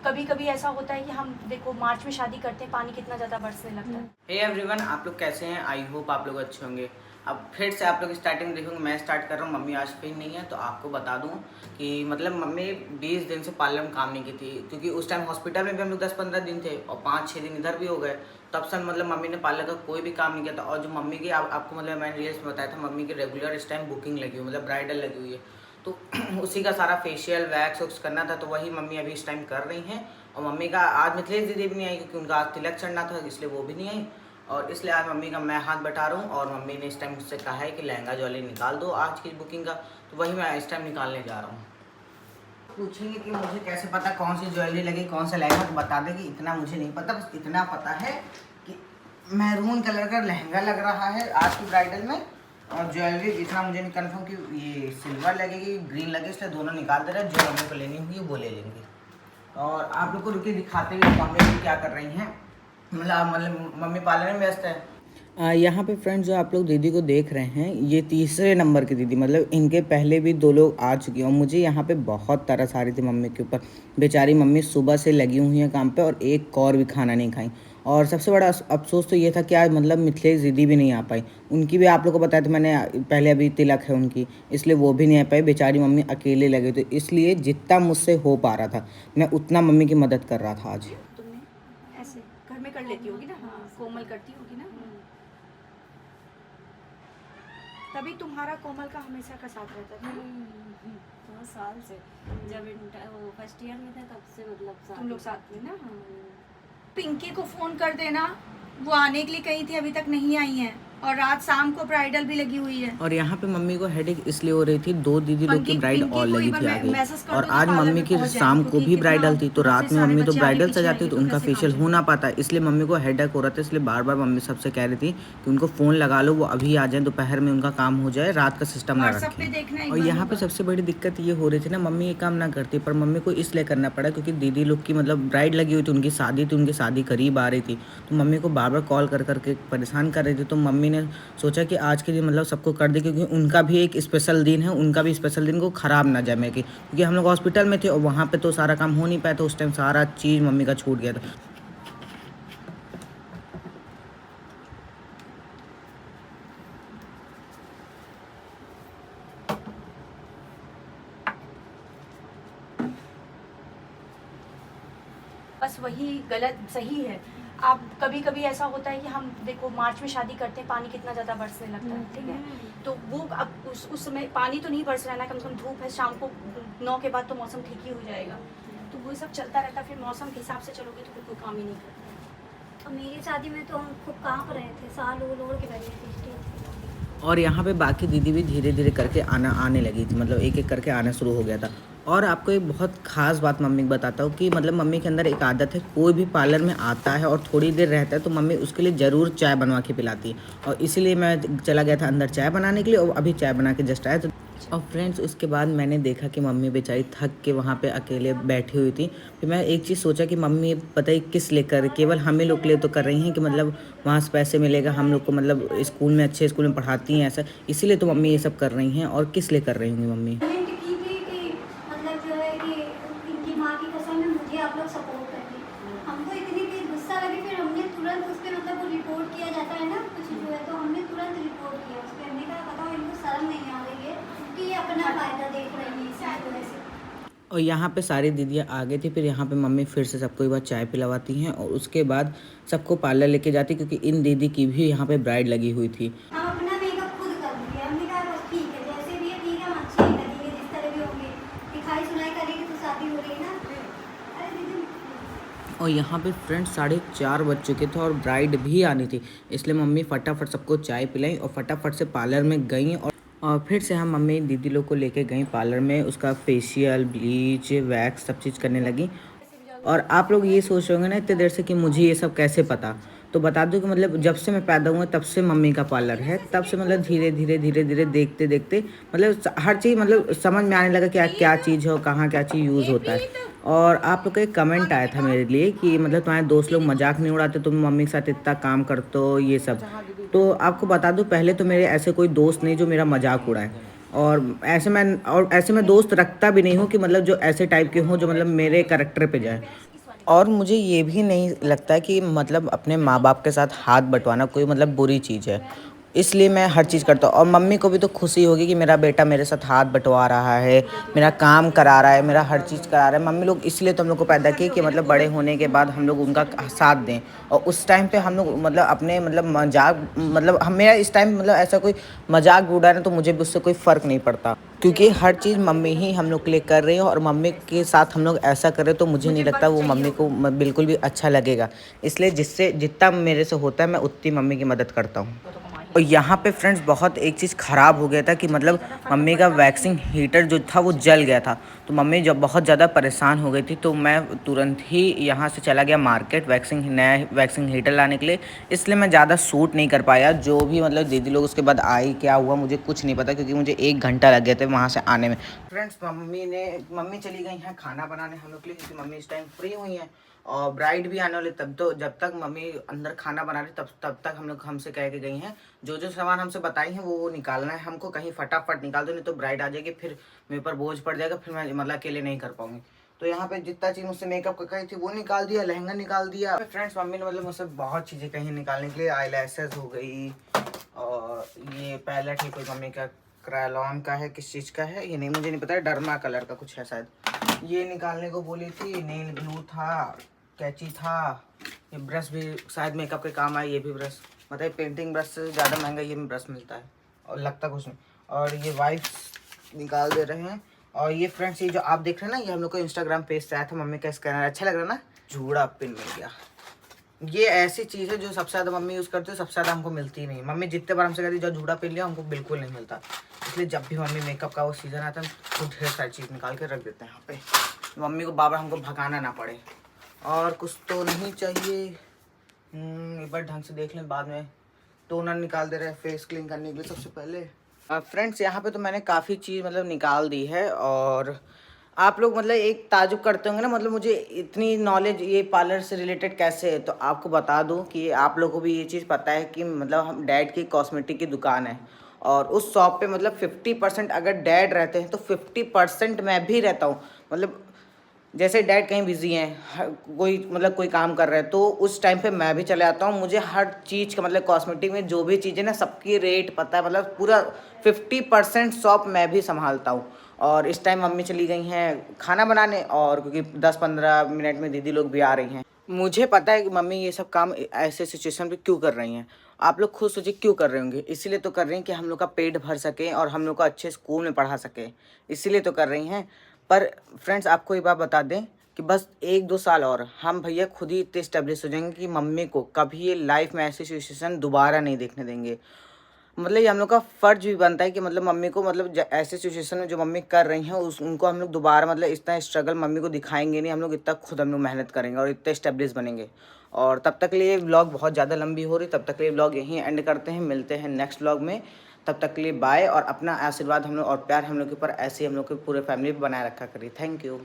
कभी कभी ऐसा होता है कि हम देखो मार्च में शादी करते हैं, पानी कितना ज़्यादा बरसने लगता है। हे एवरीवन, आप लोग कैसे हैं? आई होप आप लोग अच्छे होंगे। अब फिर से आप लोग स्टार्टिंग देखोगे, मैं स्टार्ट कर रहा हूँ। मम्मी आज फ्री नहीं है, तो आपको बता दूँ कि मतलब मम्मी 20 दिन से पार्लर में काम नहीं की थी, क्योंकि उस टाइम हॉस्पिटल में भी हम लोग 10-15 दिन थे और 5-6 दिन इधर भी हो गए। तब से मतलब मम्मी ने पार्लर का कोई भी काम नहीं किया था। और जो मम्मी की आपको मतलब मैंने रील्स में बताया था, मम्मी की रेगुलर इस टाइम बुकिंग लगी हुई, मतलब ब्राइडल लगी हुई है। तो उसी का सारा फेशियल वैक्स वैक्स करना था, तो वही मम्मी अभी इस टाइम कर रही हैं। और मम्मी का आज मिथिलेश दीदी भी नहीं आई, क्योंकि उनका आज तिलक चढ़ना था, इसलिए वो भी नहीं आई। और इसलिए आज मम्मी का मैं हाथ बटा रहा हूँ। और मम्मी ने इस टाइम मुझसे कहा है कि लहंगा ज्वेलरी निकाल दो आज की बुकिंग का, तो वही मैं इस टाइम निकालने जा रहा हूँ। पूछेंगे कि मुझे कैसे पता कौन सी ज्वेलरी लगी, कौन सा लहंगा, तो बता देंगे। इतना मुझे नहीं पता, बस इतना पता है कि मैरून कलर का लहंगा लग रहा है आज की ब्राइडल में। और ज्वेलरी इतना मुझे नहीं कन्फर्म कि ये सिल्वर लगेगी ग्रीन लगेगी, इसलिए दोनों निकाल दे रहे हैं। जो मम्मी को लेनी होगी वो ले लेंगे। और आप लोग को रुके दिखाते हुए मम्मी क्या कर रही हैं। मतलब मम्मी पार्लर में व्यस्त है। यहाँ पे फ्रेंड्स, जो आप लोग दीदी को देख रहे हैं, ये तीसरे नंबर की दीदी, मतलब इनके पहले भी 2 लोग आ चुकी हैं। और मुझे यहाँ पे बहुत तरस आ रही थी मम्मी के ऊपर। बेचारी मम्मी सुबह से लगी हुई हैं काम पे, और एक कौर भी खाना नहीं खाई। और सबसे बड़ा अफसोस तो ये था कि आज मतलब मिथिलेश दीदी भी नहीं आ पाई। उनकी भी आप लोग को बताया था मैंने पहले, अभी तिलक है उनकी, इसलिए वो भी नहीं आ पाई। बेचारी मम्मी अकेले लगे, तो इसलिए जितना मुझसे हो पा रहा था मैं उतना मम्मी की मदद कर रहा था आज। तुमने ऐसे घर में कर लेती होगी ना? हाँ, कोमल करती होगी ना? तभी तुम्हारा कोमल का हमेशा का साथ रहता था। बहुत साल से, जब वो फर्स्ट ईयर में था तब से, मतलब तुम लोग साथ में ना? पिंकी को फोन कर देना, वो आने के लिए कही थी, अभी तक नहीं आई है। और रात शाम को ब्राइडल भी लगी हुई है। और यहाँ पे मम्मी को हेडेक इसलिए हो रही थी, 2 दीदी लोग की ब्राइड और लगी थी आगे। और आज मम्मी की शाम को भी ब्राइडल थी, तो रात में मम्मी तो ब्राइडल सजाती, तो उनका फेशियल हो ना पाता, इसलिए मम्मी को हेडेक हो रहा था। इसलिए बार बार मम्मी सबसे कह रही थी कि उनको फ़ोन लगा लो, वो अभी आ जाए, दोपहर में उनका काम हो जाए, रात का सिस्टम ना रखें। और यहाँ पे सबसे बड़ी दिक्कत ये हो रही थी ना, मम्मी ये काम ना करती, पर मम्मी को इसलिए करना पड़ा क्योंकि दीदी लोग की मतलब ब्राइड लगी हुई थी, उनकी शादी थी, उनकी शादी करीब आ रही थी। तो मम्मी को बार बार कॉल कर करके परेशान कर रही थी। तो मम्मी ने सोचा कि आज के दिन मतलब सबको कर दे, क्योंकि उनका भी एक स्पेशल दिन है, उनका भी स्पेशल दिन को ख़राब ना जाए। क्योंकि हम लोग हॉस्पिटल में थे और वहाँ पे तो सारा काम हो नहीं पाया था, उस टाइम सारा चीज़ मम्मी का छूट गया था। बस वही गलत सही है। आप कभी कभी ऐसा होता है कि हम देखो मार्च में शादी करते हैं, पानी कितना ज़्यादा बरसने लगता है, ठीक है? तो वो अब उस समय पानी तो नहीं बरस रहा है ना, कम से कम धूप है, शाम को 9 के बाद तो मौसम ठीक ही हो जाएगा। तो वो सब चलता रहता है, फिर मौसम के हिसाब से चलोगे तो फिर कोई काम ही नहीं करता। और मेरी शादी में तो हम खूब काँप रहे थे, साल ओढ़ के बैठे थे स्टेज। और यहाँ पे बाकी दीदी भी धीरे धीरे करके आने लगी थी, मतलब एक एक करके आना शुरू हो गया था। और आपको एक बहुत ख़ास बात मम्मी को बताता हूँ कि मतलब मम्मी के अंदर एक आदत है, कोई भी पार्लर में आता है और थोड़ी देर रहता है तो मम्मी उसके लिए ज़रूर चाय बनवा के पिलाती है। और इसीलिए मैं चला गया था अंदर चाय बनाने के लिए, और अभी चाय बना के जस्ट आया। तो और फ्रेंड्स, उसके बाद मैंने देखा कि मम्मी बेचारी थक के वहाँ पे अकेले बैठी हुई थी। फिर मैं एक चीज़ सोचा कि मम्मी पता ही किस लेकर, केवल हमें लोग के लिए तो कर रही हैं कि मतलब वहाँ से पैसे मिलेगा हम लोग को, मतलब स्कूल में अच्छे स्कूल में पढ़ाती हैं ऐसा, इसीलिए तो मम्मी ये सब कर रही हैं। और किस लिए कर रही होंगी मम्मी? की भी कि मतलब जो है कि इनकी माँ की कसम है, मुझे आप लोग सपोर्ट करिए। हमको इतनी तेज गुस्सा लगी, फिर हमने तुरंत उस पर मतलब रिपोर्ट किया जाता है ना कुछ जो है, तो हमने तुरंत रिपोर्ट किया उस पर। हमने कहा बताओ इनको शर्म नहीं आ रही है कि ये अपना फ़ायदा देख रही है इसी वजह से। और यहाँ पे सारी दीदियाँ आ गई थी। फिर यहाँ पे मम्मी फिर से सबको एक बार चाय पिलवाती हैं, और उसके बाद सबको पार्लर लेके जाती, क्योंकि इन दीदी की भी यहाँ पे ब्राइड लगी हुई थी। हम अपना मेकअप खुद कर लेंगे। हमने कहा बस ठीक है, जैसे भी है ठीक है, हम अच्छे ही लगेंगे, जिस तरह भी होंगे। दिखाई सुनाई करेंगे तो शादी हो रही है ना। अरे दीदी, और यहाँ पे फ्रेंड्स 4:30 बज चुके थे और ब्राइड भी आनी थी, इसलिए मम्मी फटाफट सबको चाय पिलाई और फटाफट से पार्लर में गई। और फिर से हम मम्मी दीदी लोग को लेके गई पार्लर में, उसका फेशियल ब्लीच वैक्स सब चीज़ करने लगी। और आप लोग ये सोच रहे होंगे ना इतनी देर से कि मुझे ये सब कैसे पता, तो बता दूं कि मतलब जब से मैं पैदा हुआ तब से मम्मी का पार्लर है, तब से मतलब धीरे धीरे देखते देखते मतलब हर चीज़ मतलब समझ में आने लगा कि क्या चीज़ हो, कहाँ क्या चीज़ यूज़ होता है। और आप लोग का एक कमेंट आया था मेरे लिए कि मतलब तुम्हारे दोस्त लोग मजाक नहीं उड़ाते, तुम मम्मी के साथ इतना काम करते हो ये सब। तो आपको बता दूं, पहले तो मेरे ऐसे कोई दोस्त नहीं जो मेरा मजाक उड़ाए। और ऐसे मैं दोस्त रखता भी नहीं हूँ कि मतलब जो ऐसे टाइप के हों जो मतलब मेरे करैक्टर पे जाए। और मुझे ये भी नहीं लगता कि मतलब अपने माँ बाप के साथ हाथ बंटवाना कोई मतलब बुरी चीज़ है, इसलिए मैं हर चीज़ करता हूँ। और मम्मी को भी तो खुशी होगी कि मेरा बेटा मेरे साथ हाथ बंटवा रहा है, मेरा काम करा रहा है, मेरा हर चीज़ करा रहा है। मम्मी लोग इसलिए तो हम लोग को पैदा किए कि मतलब बड़े होने के बाद हम लोग उनका साथ दें। और उस टाइम पे हम लोग मतलब अपने मतलब मजाक मतलब हम मेरा इस टाइम मतलब ऐसा कोई मजाक भी उड़ाना तो मुझे भी उससे कोई फ़र्क नहीं पड़ता, क्योंकि हर चीज़ मम्मी ही हम लोग के लिए कर रही है। और मम्मी के साथ हम लोग ऐसा करें तो मुझे नहीं लगता वो मम्मी को बिल्कुल भी अच्छा लगेगा। इसलिए जिससे जितना मेरे से होता है मैं उतनी मम्मी की मदद करता हूँ। और यहाँ पे फ्रेंड्स बहुत एक चीज़ ख़राब हो गया था कि मतलब मम्मी का वैक्सिंग हीटर जो था वो जल गया था। तो मम्मी जब बहुत ज़्यादा परेशान हो गई थी तो मैं तुरंत ही यहाँ से चला गया मार्केट नया वैक्सिंग हीटर लाने के लिए। इसलिए मैं ज़्यादा शूट नहीं कर पाया। जो भी मतलब दीदी लोग उसके बाद आई क्या हुआ मुझे कुछ नहीं पता, क्योंकि मुझे 1 घंटा लग गया था वहाँ से आने में। फ्रेंड्स मम्मी चली गई हैं खाना बनाने हम लोग के लिए, क्योंकि मम्मी इस टाइम फ्री हुई हैं और ब्राइड भी आने वाली। तब तो जब तक मम्मी अंदर खाना बना रही तब तक हम लोग हमसे कह के गई हैं जो जो सामान हमसे बताई हैं वो निकालना है हमको। कहीं फटाफट निकाल दो, नहीं तो ब्राइड आ जाएगी, फिर मेरे ऊपर बोझ पड़ जाएगा, फिर मैं मतलब अकेले नहीं कर पाऊंगी। तो यहाँ पे जितना चीज़ मुझसे मेकअप का कही थी वो निकाल दिया, लहंगा निकाल दिया। फ्रेंड्स मम्मी ने मतलब मुझसे बहुत चीज़ें कहीं निकालने के लिए, आई लैशेस हो गई, और ये पैलेट ही कोई मम्मी का क्रायलॉन का है, किस चीज़ का है ये नहीं मुझे नहीं पता, डर्मा कलर का कुछ है शायद, ये निकालने को बोली थी। नेल ग्लू था, कैंची था, ये ब्रश भी शायद मेकअप के काम आए, ये भी ब्रश मतलब पेंटिंग ब्रश से ज़्यादा महंगा ये ब्रश मिलता है और लगता कुछ नहीं। और ये वाइप्स निकाल दे रहे हैं। और ये फ्रेंड्स ये जो आप देख रहे हैं ना, ये हम लोग को इंस्टाग्राम पेज से आया था, मम्मी का स्कैनर अच्छा लग रहा है ना, जूड़ा पिन मिल गया। ये ऐसी चीज़ है जो सबसे ज़्यादा मम्मी यूज़ करती है, सबसे ज़्यादा हमको मिलती ही नहीं। मम्मी जितने बार हमसे कहती है जो जूड़ा पिन लिया, हमको बिल्कुल नहीं मिलता। इसलिए जब भी मम्मी मेकअप का वो सीज़न आता है तो ढेर सारी चीज़ निकाल के रख देते हैं यहाँ पे, मम्मी को बार बार हमको भगाना ना पड़े। और कुछ तो नहीं चाहिए, एक बार ढंग से देख लें, बाद में टोनर निकाल दे रहे हैं फेस क्लीन करने के लिए सबसे पहले। फ्रेंड्स यहाँ पे तो मैंने काफ़ी चीज़ मतलब निकाल दी है। और आप लोग मतलब एक ताजुब करते होंगे ना, मतलब मुझे इतनी नॉलेज ये पार्लर से रिलेटेड कैसे है, तो आपको बता दूं कि आप लोगों को भी ये चीज़ पता है कि मतलब हम डैड की कॉस्मेटिक की दुकान है, और उस शॉप पे मतलब 50% अगर डैड रहते हैं तो 50% मैं भी रहता हूँ। मतलब जैसे डैड कहीं बिजी हैं, कोई मतलब कोई काम कर रहे हैं, तो उस टाइम पे मैं भी चले आता हूँ। मुझे हर चीज़ का मतलब कॉस्मेटिक में जो भी चीज़ें ना सबकी रेट पता है, मतलब पूरा 50% शॉप मैं भी संभालता हूँ। और इस टाइम मम्मी चली गई हैं खाना बनाने, और क्योंकि 10-15 मिनट में दीदी लोग भी आ रही हैं। मुझे पता है कि मम्मी ये सब काम ऐसे सिचुएशन पे क्यों कर रही हैं। आप लोग खुद सोचिए क्यों कर रहे होंगे, इसीलिए तो कर रही हैं कि हम लोग का पेट भर सकें और हम लोग को अच्छे स्कूल में पढ़ा सकें, इसीलिए तो कर रही हैं। पर फ्रेंड्स आपको ये बात बता दें कि बस 1-2 साल और हम भैया खुद ही इतने इस्टेब्लिश हो जाएंगे कि मम्मी को कभी ये लाइफ में ऐसी सिचुएशन दोबारा नहीं देखने देंगे। मतलब ये हम लोग का फ़र्ज भी बनता है कि मतलब मम्मी को मतलब ऐसे सिचुएशन में जो मम्मी कर रही हैं उनको हम लोग दोबारा मतलब इतना स्ट्रगल मम्मी को दिखाएंगे नहीं। हम लोग इतना खुद हम लोग मेहनत करेंगे और इतने इस्टेब्लिश बनेंगे। और तब तक के लिए व्लॉग बहुत ज़्यादा लंबी हो रही, तब तक के लिए व्लॉग यहीं एंड करते हैं, मिलते हैं नेक्स्ट व्लॉग में। तब तक के लिए बाय, और अपना आशीर्वाद हम लोग और प्यार हम लोग के ऊपर ऐसे ही हम लोग के पूरे फैमिली पर बनाए रखा करिए। Thank you.